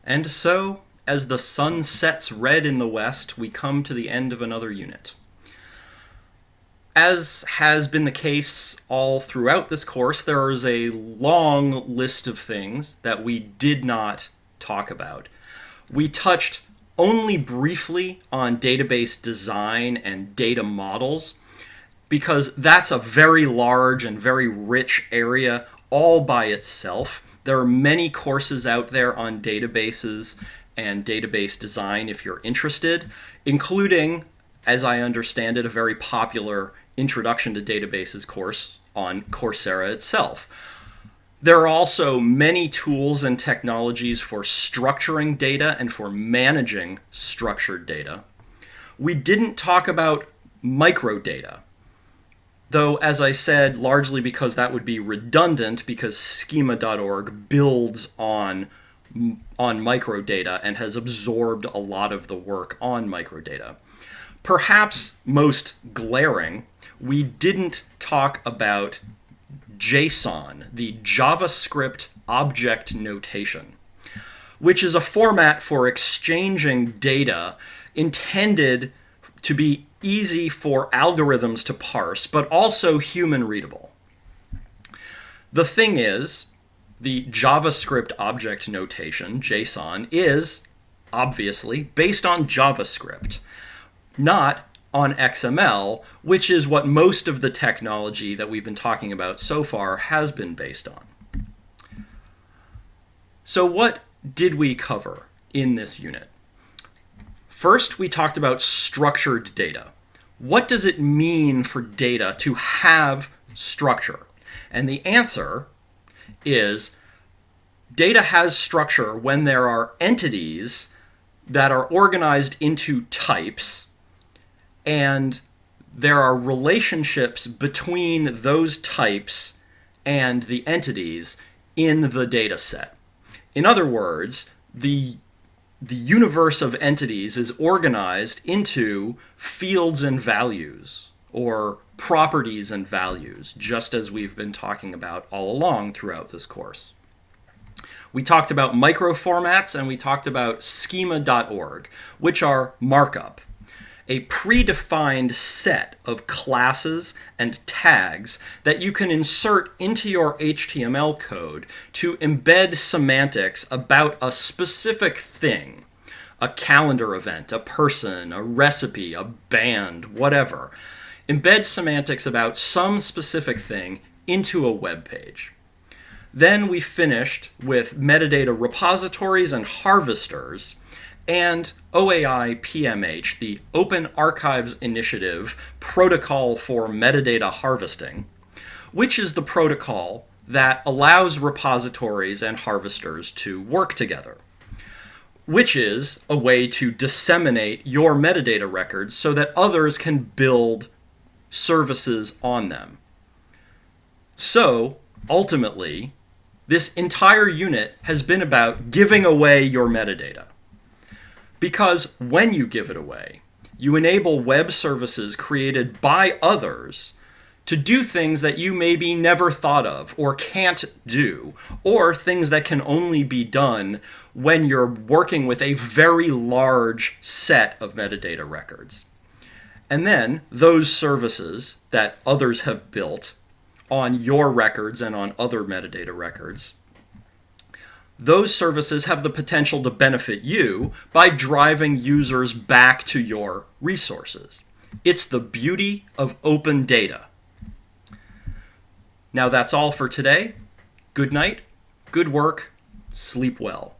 And so, as the sun sets red in the west, we come to the end of another unit. As has been the case all throughout this course, there is a long list of things that we did not talk about. We touched only briefly on database design and data models, because that's a very large and very rich area all by itself. There are many courses out there on databases and database design if you're interested, including, as I understand it, a very popular Introduction to Databases course on Coursera itself. There are also many tools and technologies for structuring data and for managing structured data. We didn't talk about microdata, though, as I said, largely because that would be redundant, because schema.org builds on microdata and has absorbed a lot of the work on microdata. Perhaps most glaring, we didn't talk about JSON, the JavaScript object notation, which is a format for exchanging data intended to be easy for algorithms to parse, but also human readable. The thing is, the JavaScript object notation, JSON, is obviously based on JavaScript, not on XML, which is what most of the technology that we've been talking about so far has been based on. So what did we cover in this unit? First, we talked about structured data. What does it mean for data to have structure? And the answer is data has structure when there are entities that are organized into types, and there are relationships between those types and the entities in the data set. In other words, the universe of entities is organized into fields and values, or properties and values, just as we've been talking about all along throughout this course. We talked about microformats, and we talked about schema.org, which are markup, a predefined set of classes and tags that you can insert into your HTML code to embed semantics about a specific thing, a calendar event, a person, a recipe, a band, whatever. Embed semantics about some specific thing into a web page. Then we finished with metadata repositories and harvesters, and OAI PMH, the Open Archives Initiative protocol for metadata harvesting, which is the protocol that allows repositories and harvesters to work together, which is a way to disseminate your metadata records so that others can build services on them. So, ultimately, this entire unit has been about giving away your metadata. Because when you give it away, you enable web services created by others to do things that you maybe never thought of or can't do, or things that can only be done when you're working with a very large set of metadata records. And then those services that others have built on your records and on other metadata records, those services have the potential to benefit you by driving users back to your resources. It's the beauty of open data. Now that's all for today. Good night, good work, sleep well.